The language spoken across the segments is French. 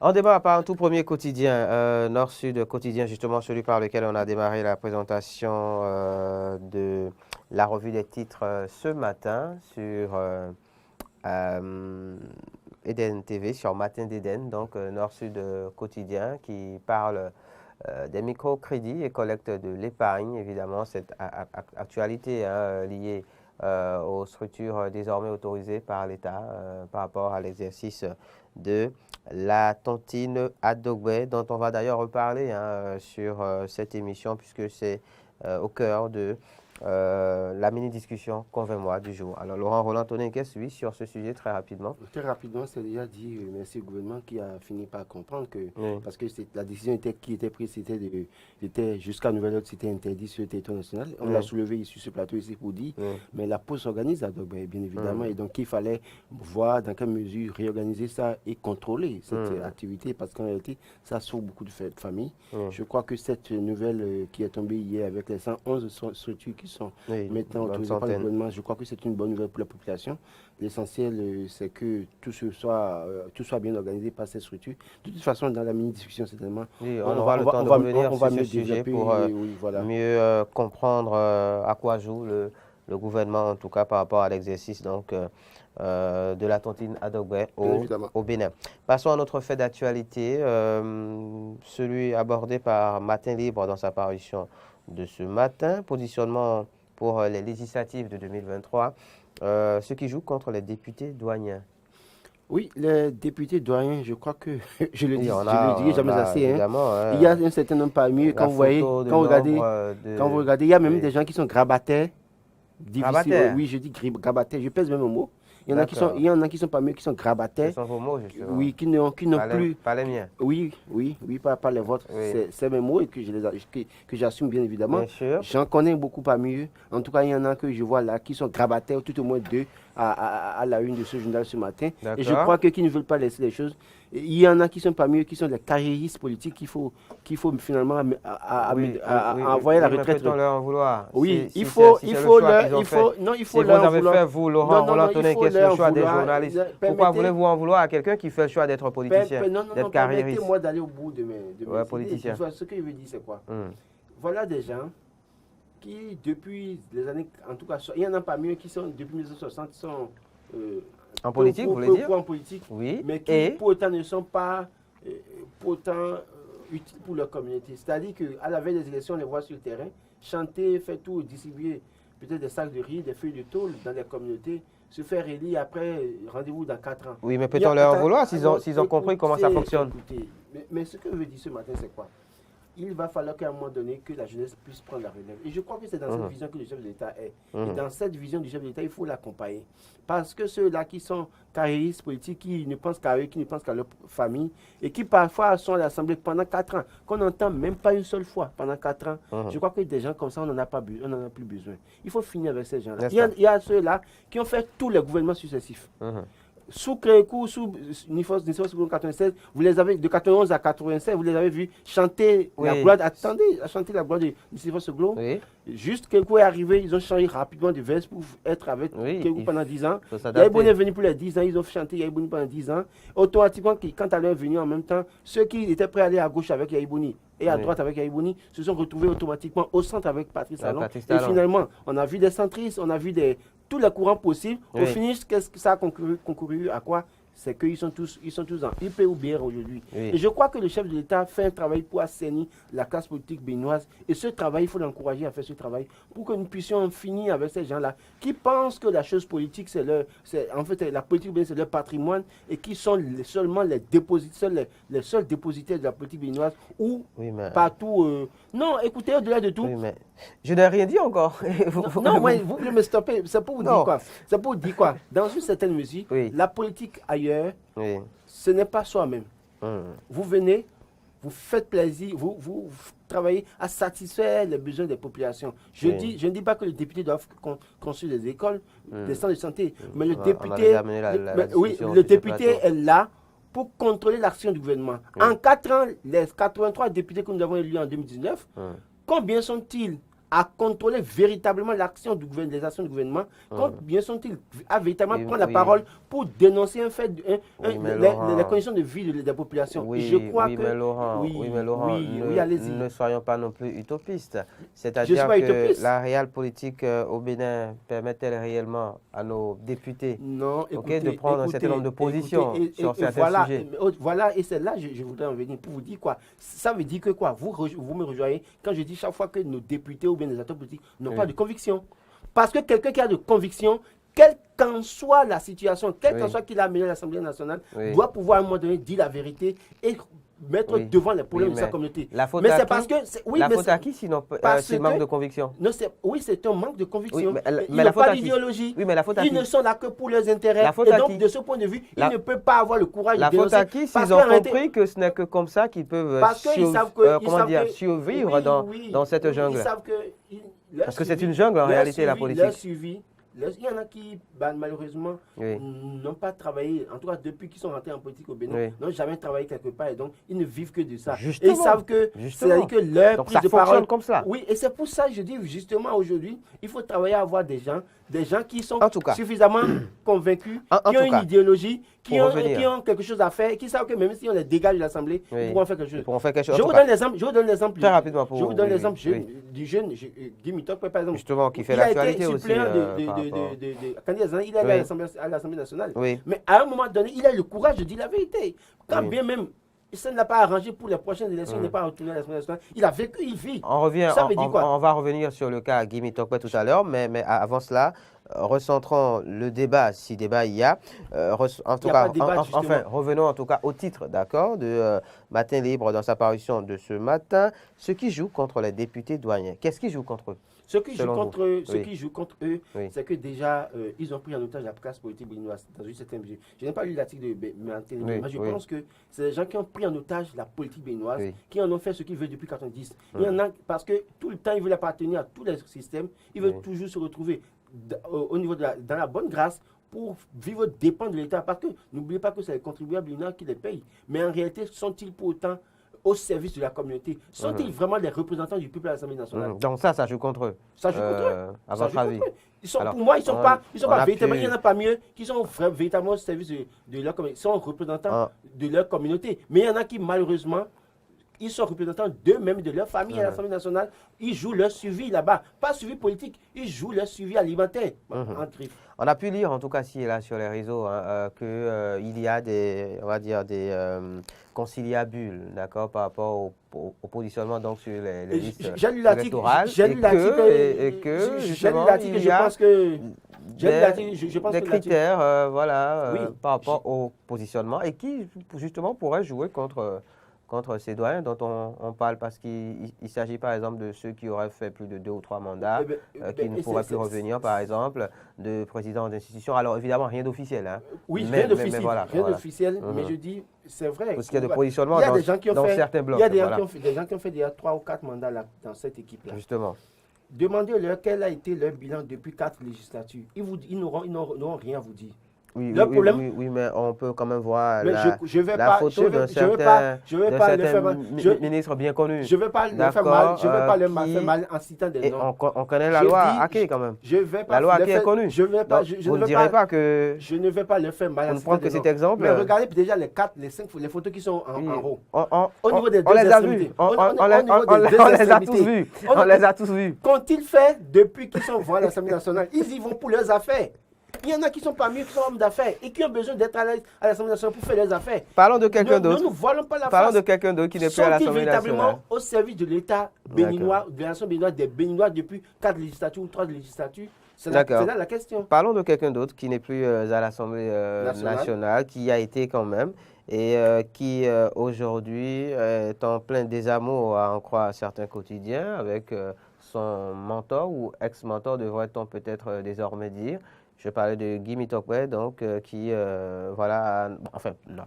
On démarre par un tout premier quotidien, Nord-Sud quotidien, justement celui par lequel on a démarré la présentation de la revue des titres ce matin sur Eden TV, sur Matin d'Eden, donc Nord-Sud quotidien qui parle des microcrédits et collecte de l'épargne, évidemment, cette actualité liée aux structures désormais autorisées par l'État par rapport à l'exercice de la tontine Adogbe, dont on va d'ailleurs reparler sur cette émission, puisque c'est au cœur de la mini-discussion Convainc-moi du jour. Alors, Laurent Roland-Tonnet, qu'est-ce que sur ce sujet très rapidement? Très rapidement, c'est déjà dit, merci au gouvernement qui a fini par comprendre que, Oui. parce que la décision qui était prise, c'était jusqu'à nouvel ordre, c'était interdit sur le territoire national. On l'a soulevé ici sur ce plateau ici pour dire, mais la pause s'organise à Dogbe, bien évidemment, et donc il fallait voir dans quelle mesure réorganiser ça et contrôler cette activité, parce qu'en réalité, ça sauve beaucoup de familles. Je crois que cette nouvelle qui est tombée hier avec les 111 structures qui sont maintenant autorisées par le gouvernement, je crois que c'est une bonne nouvelle pour la population. L'essentiel, c'est que tout soit bien organisé par ces structures. De toute façon, dans la mini-discussion, certainement, Oui, on aura le temps de revenir sur ce sujet pour voilà. mieux comprendre à quoi joue le gouvernement, en tout cas par rapport à l'exercice donc, de la tontine Adogbe au Bénin. Passons à notre fait d'actualité, celui abordé par Matin Libre dans sa parution de ce matin, positionnement pour les législatives de 2023. Ceux qui jouent contre les députés douaniens. Oui, les députés doyens, je crois que je le dis jamais assez. Il y a un certain nombre parmi eux, quand vous regardez, il y a même des gens qui sont grabataires. Grabataires? Oui, je dis grabataires, je pèse même au mot. Il y en a qui sont parmi eux qui sont grabataires. Ce sont vos mots, justement. Oui, qui n'ont plus. Pas les miens. Oui, pas les vôtres. Oui. C'est mes mots et que j'assume bien évidemment. Bien sûr. J'en connais beaucoup parmi eux. En tout cas, il y en a que je vois là qui sont grabataires, tout au moins deux, à la une de ce journal ce matin. Et je crois qu'ils ne veulent pas laisser les choses. Il y en a qui sont parmi eux qui sont des carriéristes politiques qu'il faut finalement envoyer à la retraite. Peut-on leur en vouloir? Oui, il faut leur en vouloir. Si vous avez fait, vous, Laurent Roland-Tonnet, qui est le choix des journalistes, pourquoi voulez-vous en vouloir à quelqu'un qui fait le choix d'être politicien, d'être carriériste? Permettez-moi d'aller au bout de mes politiciens. idées. Ce que je veux dire, c'est quoi? Voilà des gens qui, depuis les années, en tout cas, il y en a parmi eux qui sont, depuis 1960, sont en politique, vous voulez dire? En politique, oui. Mais qui, pour autant, ne sont pas utiles pour leur communauté. C'est-à-dire qu'à la veille des élections, on les voit sur le terrain, chanter, faire tout, distribuer peut-être des sacs de riz, des feuilles de tôle dans les communautés, se faire élire après, rendez-vous dans 4 ans. Oui, mais peut-on leur en vouloir s'ils ont compris comment ça fonctionne? Écoutez, mais ce que je veux dire ce matin, c'est quoi? Il va falloir qu'à un moment donné, que la jeunesse puisse prendre la relève. Et je crois que c'est dans cette vision que le chef de l'État est. Et dans cette vision du chef de l'État, il faut l'accompagner. Parce que ceux-là qui sont carriéristes politiques, qui ne pensent qu'à eux, qui ne pensent qu'à leur famille, et qui parfois sont à l'Assemblée pendant 4 ans, qu'on n'entend même pas une seule fois pendant 4 ans, je crois que des gens comme ça, on n'en a plus besoin. Il faut finir avec ces gens-là. Il y a ceux-là qui ont fait tous les gouvernements successifs. Sous Crécou, sous Nifos 96, vous les avez, de 91 à 85, vous les avez vus chanter la gloire, chanter la gloire de Nifos Glo. Juste Crécou est arrivé, ils ont changé rapidement de veste pour être avec Crécou pendant 10 ans. Yaïbouni est venu pour les 10 ans, ils ont chanté Yaïbouni pendant 10 ans. Automatiquement, quand elle est venue en même temps, ceux qui étaient prêts à aller à gauche avec Yaïbouni et à droite avec Yaïbouni se sont retrouvés automatiquement au centre avec Patrice Talon. Et finalement, on a vu des centristes, on a vu tous les courants possibles. Au finish, qu'est-ce que ça a concouru à quoi? C'est qu'ils sont tous en UP ou BR aujourd'hui. Et je crois que le chef de l'État fait un travail pour assainir la classe politique béninoise. Et ce travail, il faut l'encourager à faire ce travail pour que nous puissions finir avec ces gens-là qui pensent que la chose politique, en fait, la politique béninoise, c'est leur patrimoine et qui sont seulement les seuls dépositaires de la politique béninoise ou partout. Non, écoutez, au-delà de tout. Oui, mais je n'ai rien dit encore. Non, vous voulez me stopper. C'est pour vous dire quoi? C'est pour vous dire quoi? Dans une certaine mesure, la politique ailleurs, ce n'est pas soi-même. Vous venez, vous faites plaisir, vous travaillez à satisfaire les besoins des populations. Je ne dis pas que les députés doivent construire des écoles, des centres de santé, mais le député est là pour contrôler l'action du gouvernement. En 4 ans, les 83 députés que nous avons élus en 2019, combien sont-ils à contrôler véritablement l'action du gouvernement, les actions du gouvernement, quand bien sont-ils à véritablement prendre la parole pour dénoncer un fait, les conditions de vie des populations. Je crois que... mais Laurent, ne soyons pas non plus utopistes. C'est-à-dire que la réelle politique au Bénin permet-elle réellement à nos députés de prendre un certain nombre de positions sur certains sujets? Voilà, et c'est là que je voudrais en venir pour vous dire quoi. Ça veut dire que quoi, vous me rejoignez quand je dis chaque fois que nos députés ou bien les acteurs politiques n'ont pas de conviction. Parce que quelqu'un qui a de conviction, quelle qu'en soit la situation, quel qu'en soit qu'il a amené à l'Assemblée nationale, doit pouvoir à un moment donné dire la vérité et mettre devant les problèmes de sa communauté. Mais c'est parce que... la faute à qui sinon c'est manque de conviction? Non, c'est un manque de conviction. Il n'a pas d'idéologie. Ils ne sont là que pour leurs intérêts. Et donc, de ce point de vue, ils ne peuvent pas avoir le courage de dénoncer. La faute à qui s'ils ont compris que ce n'est que comme ça qu'ils peuvent survivre dans cette jungle? Ils savent que... Parce que c'est une jungle en réalité, la politique. Il y en a qui, malheureusement, n'ont pas travaillé, en tout cas depuis qu'ils sont rentrés en politique au Bénin, n'ont jamais travaillé quelque part et donc ils ne vivent que de ça. Justement, et ils savent que, c'est-à-dire que leur prise de parole comme ça. Oui, et c'est pour ça que je dis justement aujourd'hui, il faut travailler à avoir des gens qui sont suffisamment convaincus, qui ont une idéologie, qui ont quelque chose à faire, qui savent que même si on les dégage de l'Assemblée, ils pourront faire quelque chose. Je vous donne l'exemple. Très rapidement je vous donne l'exemple du jeune Guy Mitokwe, par exemple. Justement, qui fait l'actualité aussi. Il est allé à l'Assemblée nationale. Mais à un moment donné, il a le courage de dire la vérité. Quand bien même, ça ne l'a pas arrangé pour les prochaines élections, il n'est pas retourné à l'Assemblée nationale. Il a vécu, il vit. On va revenir sur le cas Guy Mitokwe tout à l'heure, mais avant cela, recentrons le débat, si débat il y a. Revenons en tout cas au titre, d'accord, de Matin Libre dans sa parution de ce matin. Ceux qui jouent contre les députés douaniers, qu'est-ce qu'ils jouent contre eux? Ceux qui jouent contre eux, c'est que déjà, ils ont pris en otage la classe politique béninoise dans une certaine mesure. Je n'ai pas lu l'article de Matin Libre, mais je pense que c'est des gens qui ont pris en otage la politique béninoise, qui en ont fait ce qu'ils veulent depuis 1990. Il y en a, parce que tout le temps, ils veulent appartenir à tous les systèmes, ils veulent toujours se retrouver au niveau dans la bonne grâce pour vivre dépend de l'État. Parce que n'oubliez pas que c'est les contribuables qui les payent. Mais en réalité, sont-ils pour autant au service de la communauté? Sont-ils vraiment les représentants du peuple à l'Assemblée nationale? Donc ça joue contre eux. Ça joue contre eux. À votre avis? Pour moi, ils ne sont pas véritablement, il n'y en a pas mieux qui sont véritablement au service de leur communauté. Ils sont représentants de leur communauté. Mais il y en a qui, malheureusement, ils sont représentants d'eux-mêmes, de leur famille à l'Assemblée nationale. Ils jouent leur suivi là-bas. Pas suivi politique, ils jouent leur suivi alimentaire. On a pu lire, en tout cas, si là sur les réseaux, qu'il y a des conciliabules, d'accord, par rapport au positionnement donc, sur les listes électorales. J'ai lu l'article. Et que, justement, il y a des critères par rapport au positionnement et qui, justement, pourraient jouer contre ces doyens dont on parle, parce qu'il s'agit par exemple de ceux qui auraient fait plus de 2 ou 3 mandats, qui ne pourraient plus revenir par exemple, de présidents d'institutions. Alors évidemment, rien d'officiel. Hein. Oui, rien d'officiel, mais je dis, c'est vrai. Parce qu'il y a des positionnements dans certains blocs. Il y a des gens qui ont fait déjà 3 ou 4 mandats là, dans cette équipe-là. Justement. Demandez-leur quel a été leur bilan depuis 4 législatures. Ils n'auront rien à vous dire. Oui, mais on peut quand même voir la photo d'un certain ministre bien connu. Je ne veux pas le faire mal, faire mal en citant des noms. On connaît la loi Haké quand même. La loi Haké est connue. Vous ne direz pas que... Je ne vais pas le faire mal en citant des noms. Cet exemple. Mais regardez déjà les 5 photos qui sont en haut. Au niveau des deux extrémités. On les a tous vus. On les a tous vus. Qu'ont-ils fait depuis qu'ils sont à l'Assemblée nationale? Ils y vont pour leurs affaires. Il y en a qui sont parmi eux, qui sont hommes d'affaires et qui ont besoin d'être à l'Assemblée nationale pour faire leurs affaires. Parlons de quelqu'un d'autre. Ne nous voilons pas la face. Parlons de quelqu'un d'autre qui n'est plus à l'Assemblée nationale. Sont-ils véritablement au service de l'État béninois, de la nation béninoise, des Béninois depuis 4 législatures ou 3 législatures? C'est là la question. Parlons de quelqu'un d'autre qui n'est plus à l'Assemblée nationale, qui a été quand même, et qui aujourd'hui est en plein désamour, à en croire certains quotidiens, avec son mentor ou ex-mentor, devrait-on peut-être désormais dire. Je parlais de Guy Mitokwe, donc, qui, n'a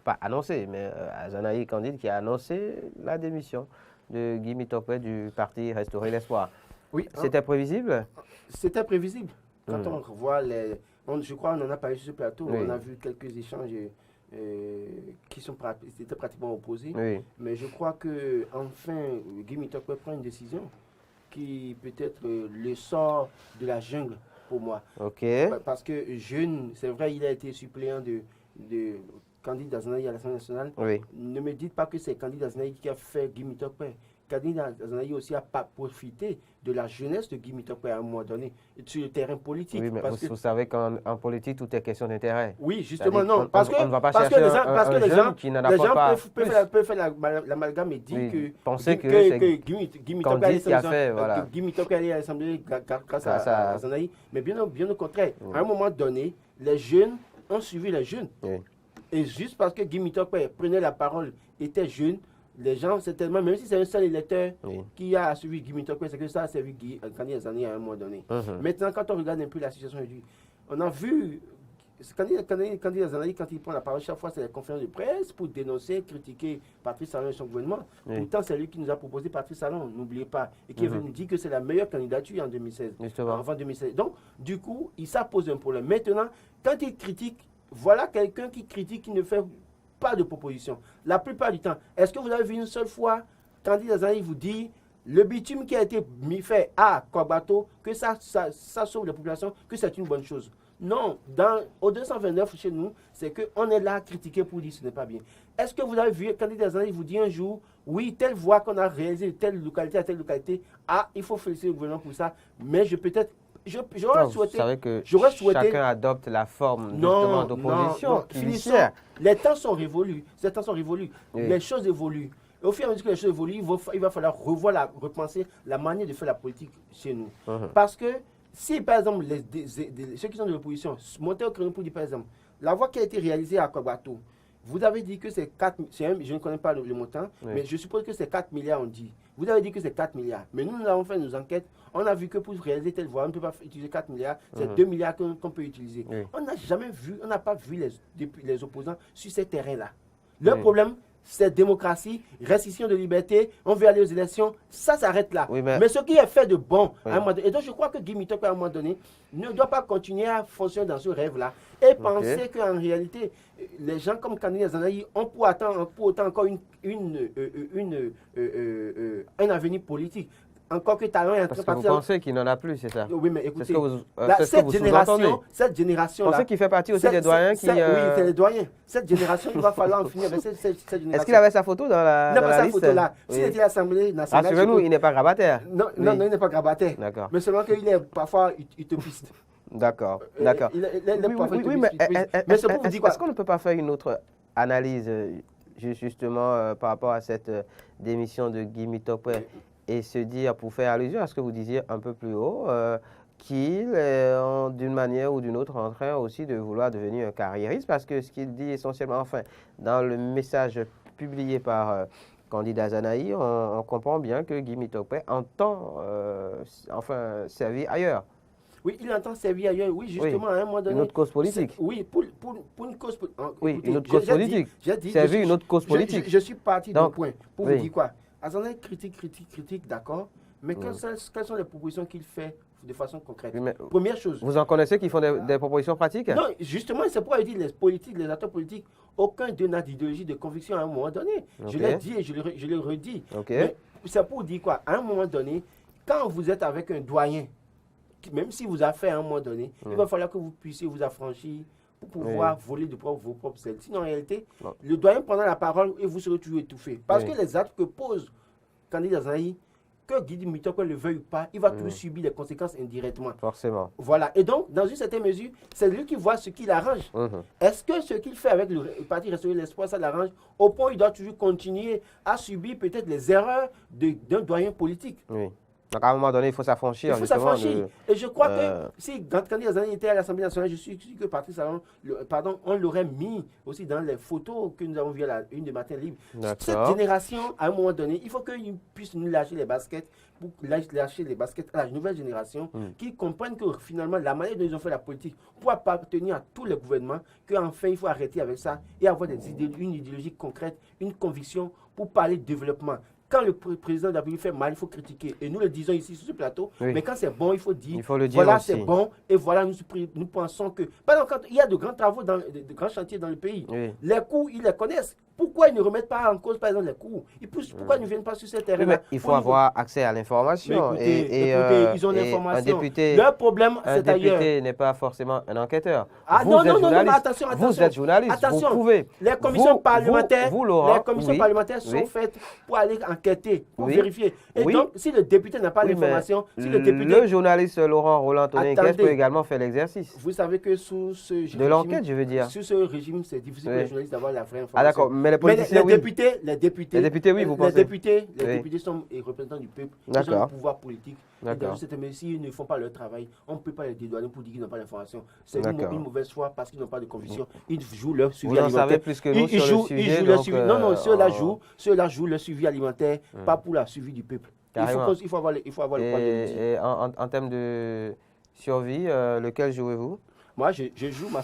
pas annoncé, mais Azanaï Candide qui a annoncé la démission de Guy Mitokwe du parti Restaurer l'Espoir. Oui, c'était prévisible? C'était prévisible. Quand on revoit je crois qu'on en a parlé sur ce plateau, on a vu quelques échanges qui étaient pratiquement opposés. Mais je crois que enfin Guy Mitokwe prend une décision qui peut être le sort de la jungle pour moi. Ok. Parce que jeune, c'est vrai, il a été suppléant de Candice Dazanaï à l'Assemblée nationale. Oui. Ne me dites pas que c'est Candice Dazanaï qui a fait Guy Mitokpe. Candice Dazanaï aussi a pas profité de la jeunesse de Guy Mitokpe à un moment donné, sur le terrain politique. Oui, mais vous savez qu'en politique, tout est question d'intérêt. Oui, justement, non. Parce que, on ne va pas parce que chercher les gens, qui n'en a pas plus. peuvent faire l'amalgame et dire que Guy Mitokpe a fait, voilà. Guy Mitokpe allait à l'Assemblée grâce à Dazanaï. Mais bien au contraire, à un moment donné, les jeunes ont suivi les jeunes. Oui. Et juste parce que Guy Mitokpe prenait la parole, était jeune, les gens, certainement, même si c'est un seul électeur qui a suivi Guy Mitokpe, c'est que ça a servi Candice Dazanaï à un moment donné. Maintenant, quand on regarde un peu la situation aujourd'hui, on a vu Candice Dazanaï, quand il prend la parole, chaque fois c'est la conférence de presse pour dénoncer, critiquer Patrice Talon et son gouvernement. Pourtant, c'est lui qui nous a proposé Patrice Talon, n'oubliez pas, et qui est venu nous dire que c'est la meilleure candidature en 2016, avant 2016. Donc, du coup, ça pose un problème. Maintenant, quand il critique, voilà quelqu'un qui critique, qui ne fait pas de proposition. La plupart du temps, est-ce que vous avez vu une seule fois Candice Dazanaï vous dit le bitume qui a été fait à Kobato, que ça sauve la population, que c'est une bonne chose? Non, au 229 chez nous, c'est qu'on est là à critiquer pour dire que ce n'est pas bien. Est-ce que vous avez vu Candice Dazanaï vous dit un jour, oui, telle voie qu'on a réalisée de telle localité à telle localité, il faut féliciter le gouvernement pour ça, mais j'aurais souhaité, chacun adopte la forme justement d'opposition qui lui sert. Les temps sont révolus. Les choses évoluent. Et au fur et à mesure que les choses évoluent, il va falloir repenser la manière de faire la politique chez nous. Parce que si, par exemple, ceux qui sont de l'opposition montaient au créneau pour dire, par exemple, la voie qui a été réalisée à Kobato, vous avez dit que c'est 4 milliards, je ne connais pas le montant, mais je suppose que c'est 4 milliards, on dit. Vous avez dit que c'est 4 milliards. Mais nous avons fait nos enquêtes, on a vu que pour réaliser telle voie, on ne peut pas utiliser 4 milliards, c'est 2 milliards qu'on peut utiliser. On n'a jamais vu, on n'a pas vu les opposants sur ces terrains-là. Le problème, c'est démocratie, restriction de liberté, on veut aller aux élections, ça s'arrête là. Mais ce qui est fait de bon, à un moment donné, et donc je crois que Guy Mitokpe, à un moment donné, ne doit pas continuer à fonctionner dans ce rêve-là et penser qu'en réalité, les gens comme Candice Dazanaï ont pour autant encore un avenir politique. Encore que Talon est en train de partir. Parce que vous pensez qu'il n'en a plus, c'est ça? Oui, mais écoutez, cette génération-là. Vous pensez qu'il fait partie aussi des doyens qui... Oui, c'est les doyens. Cette génération, il va falloir en finir avec cette génération. Est-ce qu'il avait sa photo dans la liste? Il n'a pas sa photo là. S'il était à l'Assemblée nationale... Rassurez-nous, il n'est pas grabataire. Non, il n'est pas grabataire. D'accord. Mais seulement qu'il est parfois utopiste. D'accord. Oui, mais c'est pour vous dire quoi? Est-ce qu'on ne peut pas faire une autre analyse, justement, par rapport à cette démission de Guy Mitokpe et se dire, pour faire allusion à ce que vous disiez un peu plus haut, qu'il est d'une manière ou d'une autre en train aussi de vouloir devenir un carriériste, parce que ce qu'il dit essentiellement, enfin, dans le message publié par Candice Dazanaï, on comprend bien que Guy Mitokpe entend servir ailleurs. Oui, il entend servir ailleurs, oui, justement, à un moment donné. Une autre cause politique. Oui, pour une cause politique. Oui, une autre cause politique. Servir une autre cause politique. Je suis parti d'un point pour vous dire quoi. Dazanaï critique, d'accord, mais quelles sont les propositions qu'il fait de façon concrète? Première chose. Vous en connaissez qui font des propositions pratiques? Non, justement, c'est pourquoi je dis les acteurs politiques, aucun d'eux n'a d'idéologie, de conviction à un moment donné. Je l'ai dit et je le redis. Mais c'est pour dire quoi? À un moment donné, quand vous êtes avec un doyen, même si vous a fait à un moment donné, il va falloir que vous puissiez vous affranchir pour pouvoir voler de vos propres ailes. Sinon, en réalité, le doyen prendra la parole et vous serez toujours étouffé. Parce que les actes que pose Candice Dazanaï, que Guy Mitokpe le veuille ou pas, il va toujours subir les conséquences indirectement. Forcément. Voilà. Et donc, dans une certaine mesure, c'est lui qui voit ce qui l'arrange. Est-ce que ce qu'il fait avec le Parti Restaurer l'Espoir, ça l'arrange au point où il doit toujours continuer à subir peut-être les erreurs d'un doyen politique? Oui. Donc, à un moment donné, il faut s'affranchir. Il faut s'affranchir. Et je crois que si Candice Dazanaï était à l'Assemblée nationale, je suis sûr que Patrice Talon, on l'aurait mis aussi dans les photos que nous avons vues à la une de Matin Libre. Cette génération, à un moment donné, il faut qu'ils puissent nous lâcher les baskets, pour lâcher les baskets à la nouvelle génération, qui comprennent que finalement, la manière dont ils ont fait la politique pour appartenir à tous les gouvernements, qu'enfin, il faut arrêter avec ça et avoir une idéologie concrète, une conviction pour parler de développement. Quand le président de la République fait mal, il faut critiquer. Et nous le disons ici sur ce plateau. Mais quand c'est bon, il faut dire, voilà, c'est bon. Et voilà, nous pensons que... Par exemple, quand il y a de grands travaux, de grands chantiers dans le pays, les coûts, ils les connaissent. Pourquoi ils ne remettent pas en cause, par exemple, les cours? Pourquoi ils ne viennent pas sur ce terrain-là? Il faut avoir accès à l'information. Écoutez, ils ont l'information. Leur problème, c'est ailleurs. Un député n'est pas forcément un enquêteur. Ah non, attention. Vous êtes journaliste, attention. vous pouvez. Les commissions parlementaires, parlementaires sont faites pour aller enquêter, pour vérifier. Et donc, si le député n'a pas l'information, le journaliste Laurent Roland-Antonin peut également faire l'exercice. Vous savez que sous ce régime... De l'enquête, je veux dire. Sous ce régime, c'est difficile pour les journalistes d'avoir la vraie information. Ah d'accord, mais les politiciens, les députés, oui, vous pensez. Les députés sont les représentants du peuple. Ils ont le pouvoir politique. Et dans cette mesure, s'ils ne font pas leur travail, on ne peut pas les dédouaner pour dire qu'ils n'ont pas l'information. C'est une mauvaise foi parce qu'ils n'ont pas de conviction. Ils jouent leur suivi alimentaire. Vous en savez plus que nous sur le sujet. Non, ceux-là jouent le suivi alimentaire, pas pour la suivi du peuple. Il faut avoir le courage de le dire. Et en termes de survie, lequel jouez-vous? Moi, je joue ma...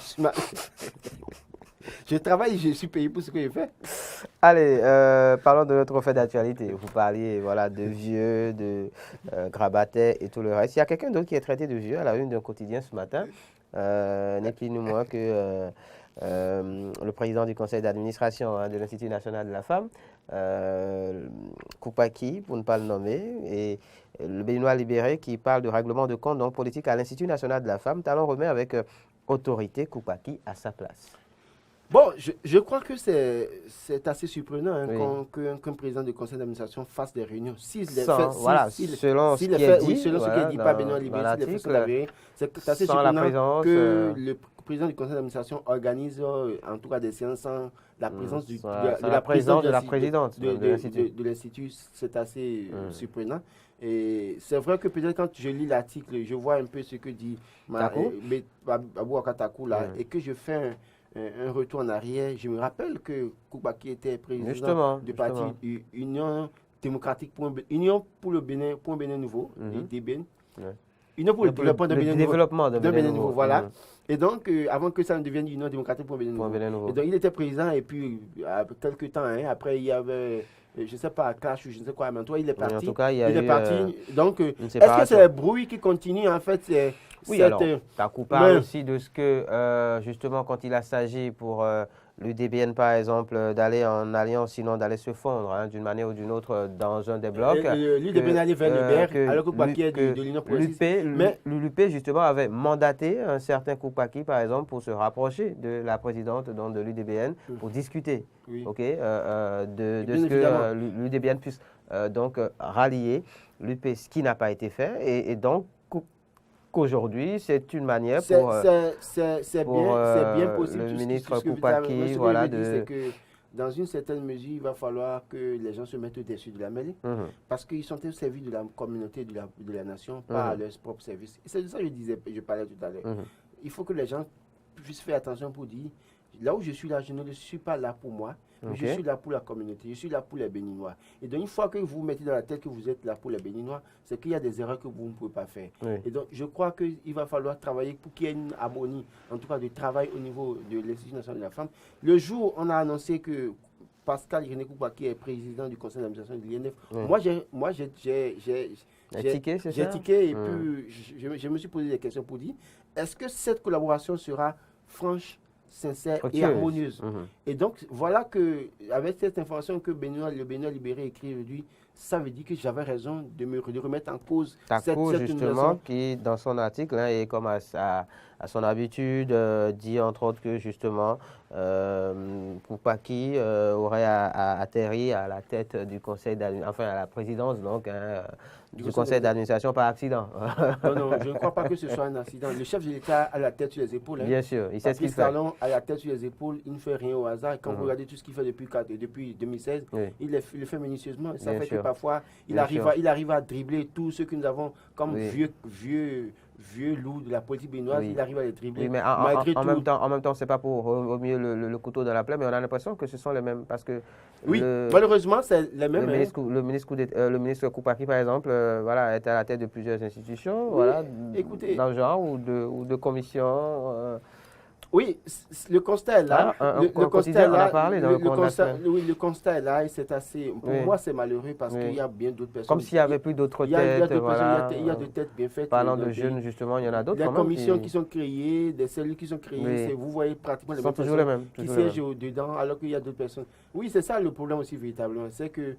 Je travaille, je suis payé pour ce que je fais. Allez, parlons de notre fait d'actualité. Vous parliez de vieux, de grabataires et tout le reste. Il y a quelqu'un d'autre qui est traité de vieux à la une d'un quotidien ce matin. N'est plus ni moins que le président du conseil d'administration de l'Institut national de la femme, Koupaki, pour ne pas le nommer, et le Béninois libéré qui parle de règlement de compte donc politique à l'Institut national de la femme. Talon remet avec autorité Koupaki à sa place. Bon, je crois que c'est assez surprenant qu'un président du conseil d'administration fasse des réunions. Selon ce qui est dit par Benoît Libéré, c'est assez surprenant que le président du conseil d'administration organise en tout cas des séances sans la présence de la présidente de l'Institut. C'est assez surprenant. Et c'est vrai que peut-être quand je lis l'article, je vois un peu ce que dit Abou Akatakou là, et que je fais un retour en arrière. Je me rappelle que Koupaki était président du parti Union démocratique Union pour le Bénin, pour un Bénin nouveau, DBN. Union pour le développement de Bénin nouveau. Voilà. Et donc, avant que ça ne devienne Union démocratique pour un Bénin nouveau. Et donc, il était président et puis, quelques temps, après, il y avait... je ne sais pas, à Clash ou je ne sais quoi, mais toi, il est parti. En tout cas, il est parti. Donc, est-ce que c'est le bruit qui continue, en fait? Oui, alors, Takou parle aussi de ce que, justement, quand il a s'agi pour l'UDBN, par exemple, d'aller en alliance, sinon d'aller se fondre d'une manière ou d'une autre dans un des blocs. L'UDBN allait vers le BR, alors que Koupaki est de l'Union progressiste. L'UP, justement, avait mandaté un certain Koupaki, par exemple, pour se rapprocher de la présidente de l'UDBN, pour discuter de ce que l'UDBN puisse donc rallier l'UP, ce qui n'a pas été fait. Et donc, qu'aujourd'hui, c'est une manière pour bien possible, le ministre Koupaki, c'est que dans une certaine mesure, il va falloir que les gens se mettent au-dessus de la mêlée, parce qu'ils sont au service de la communauté, de la nation, pas à leur propre service. C'est de ça que je parlais tout à l'heure. Il faut que les gens puissent faire attention pour dire, là où je suis là, je ne suis pas là pour moi, mais je suis là pour la communauté, je suis là pour les Béninois. Et donc, une fois que vous mettez dans la tête que vous êtes là pour les Béninois, c'est qu'il y a des erreurs que vous ne pouvez pas faire. Et donc, je crois qu'il va falloir travailler pour qu'il y ait une harmonie, en tout cas de travail au niveau de l'Institut national de la femme. Le jour où on a annoncé que Pascal Irénée Koupaki est président du conseil d'administration de l'INF, moi, j'ai tiqué et puis je me suis posé des questions pour dire, est-ce que cette collaboration sera franche, sincère et harmonieuse. Et donc, voilà que, avec cette information que le Béninois libéré écrit aujourd'hui, ça veut dire que j'avais raison de remettre en cause cette justement, qui, dans son article, et comme à son habitude, dit entre autres que, justement, Koupaki aurait atterri à la tête du conseil d'administration, enfin à la présidence, donc, du conseil d'administration par accident. Non, je ne crois pas que ce soit un accident. Le chef de l'État a la tête sur les épaules. Bien sûr, il sait ce qu'il fait. Talon a la tête sur les épaules, il ne fait rien au hasard. Quand vous regardez tout ce qu'il fait depuis 2016, il le fait minutieusement. Ça fait que parfois, il arrive à dribbler tout ce que nous avons comme vieux loup de la politique béninoise, il arrive à les dribbler. Mais en même temps, c'est pas pour remuer le couteau dans la plaie, mais on a l'impression que ce sont les mêmes. Parce que malheureusement, c'est les mêmes. Le ministre Koupaki, par exemple, est à la tête de plusieurs institutions, dans le genre, ou de commissions. Oui, le constat est là. Le constat est on a là. parlé dans le constat. Oui, le constat est là et c'est assez. Pour Oui. moi, c'est malheureux parce Oui. qu'il y a bien d'autres personnes. Comme s'il n'y avait plus d'autres Il y a têtes, d'autres personnes, voilà. il y a des têtes bien faites. Parlant dans de le jeunes, pays. justement, il y en a d'autres Des quand même commissions qui qui sont créées, des cellules qui sont créées, oui. vous voyez pratiquement les sont mêmes toujours les personnes mêmes. qui Toujours les mêmes. siègent dedans alors qu'il y a d'autres personnes. Oui, c'est ça le problème aussi véritablement. C'est que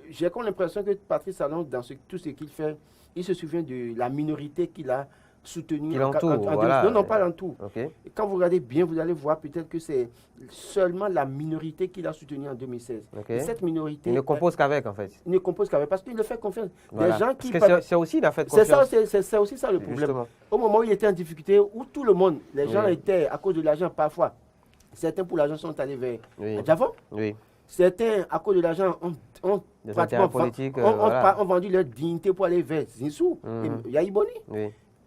j'ai comme l'impression que Patrice Talon, dans tout ce qu'il fait, il se souvient de la minorité qu'il a soutenue. Qui l'entoure, voilà. Non, non, pas l'entour. Okay. Quand vous regardez bien, vous allez voir peut-être que c'est seulement la minorité qu'il a soutenue en 2016. Okay. Et cette minorité... Il ne compose qu'avec, en fait. Il ne compose qu'avec, parce qu'il le fait confiance. Voilà. Des gens qui... C'est aussi, il a fait confiance. C'est aussi ça le problème. Justement. Au moment où il était en difficulté, où tout le monde, les gens étaient, à cause de l'argent parfois, certains pour l'argent sont allés vers Javon. Oui. Certains, à cause de l'argent, ont vendu leur dignité pour aller vers Zinsou, Yaïboni,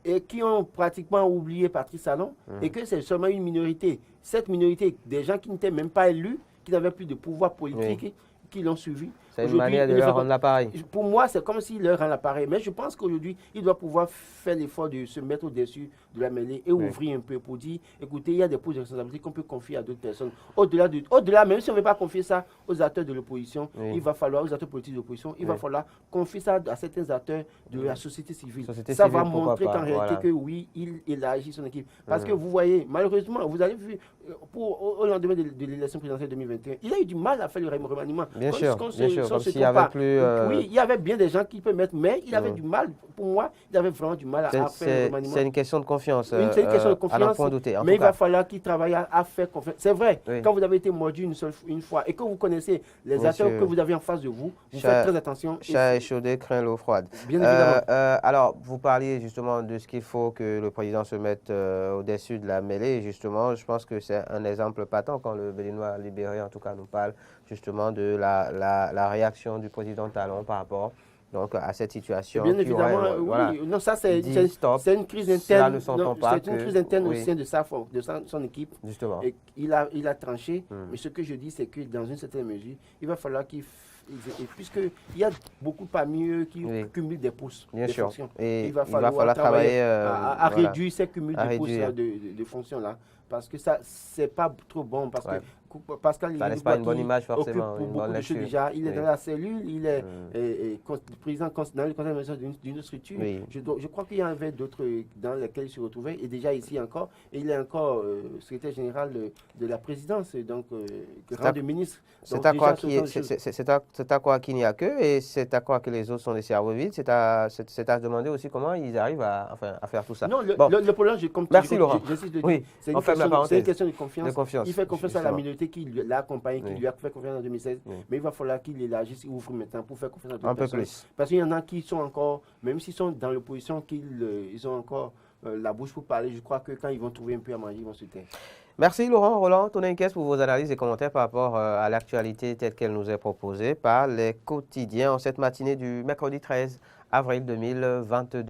et qui ont pratiquement oublié Patrice Talon, et que c'est seulement une minorité. Cette minorité, des gens qui n'étaient même pas élus, qui n'avaient plus de pouvoir politique, qui l'ont suivi. C'est une manière de leur rendre l'appareil. Pour moi, c'est comme s'il leur rend l'appareil. Mais je pense qu'aujourd'hui, il doit pouvoir faire l'effort de se mettre au-dessus de la mêlée et ouvrir un peu pour dire, écoutez, il y a des postes de responsabilité qu'on peut confier à d'autres personnes. Au-delà, même si on ne veut pas confier ça aux acteurs de l'opposition, il va falloir, aux acteurs politiques de l'opposition, il va falloir confier ça à certains acteurs de la société civile. Ça va montrer qu'en réalité, que oui, il élargit son équipe. Parce que vous voyez, malheureusement, vous avez vu, au lendemain de l'élection présidentielle 2021, il a eu du mal à faire le remaniement. Bien sûr, comme s'il y avait plus... Oui, il y avait bien des gens qui peuvent mettre, mais il avait du mal, pour moi, il avait vraiment du mal à faire le remaniement. C'est une question de confiance. C'est une question de confiance, mais il va falloir qu'il travaille à faire confiance. C'est vrai, quand vous avez été mordu une fois et que vous connaissez les acteurs que vous avez en face de vous, vous faites très attention. Chat échaudé craint l'eau froide. Bien évidemment. Alors, vous parliez justement de ce qu'il faut que le président se mette au-dessus de la mêlée. Justement, je pense que c'est un exemple patent quand le Béninois libéré, en tout cas, nous parle justement de la réaction du président Talon par rapport donc, à cette situation. Bien évidemment, oui. Non, ça, c'est une crise interne. C'est une crise interne au sein de son équipe. Justement. Et il a tranché. Mais ce que je dis, c'est que dans une certaine mesure, il va falloir puisqu'il y a beaucoup parmi eux qui cumulent des postes, des fonctions. Et il va falloir travailler à réduire ces cumuls de postes de fonctions-là. Parce que ça, c'est pas trop bon. Parce que Pascal, ça laisse pas une bonne image forcément. Pour beaucoup de choses déjà. Il est dans la cellule, il est président dans le conseil d'administration d'une structure. Je crois qu'il y en avait d'autres dans lesquels il se retrouvait. Et déjà ici encore, et il est encore secrétaire général de la présidence, donc grand de ministre. C'est à quoi qu'il n'y a que, et c'est à quoi que les autres sont des cerveaux vides. C'est à se demander aussi comment ils arrivent à faire tout ça. Non, le problème, merci Laurent. C'est une question de confiance. Il fait confiance à la minorité qui l'a accompagné, qui lui a fait confiance en 2016. Mais il va falloir qu'il élargisse, il ouvre maintenant pour faire confiance à d'autres personnes. Un peu plus. Parce qu'il y en a qui sont encore, même s'ils sont dans l'opposition, ils ont encore la bouche pour parler. Je crois que quand ils vont trouver un peu à manger, ils vont se taire. Merci Laurent. Roland Tonenquès pour vos analyses et commentaires par rapport à l'actualité telle qu'elle nous est proposée par les quotidiens en cette matinée du mercredi 13 avril 2022.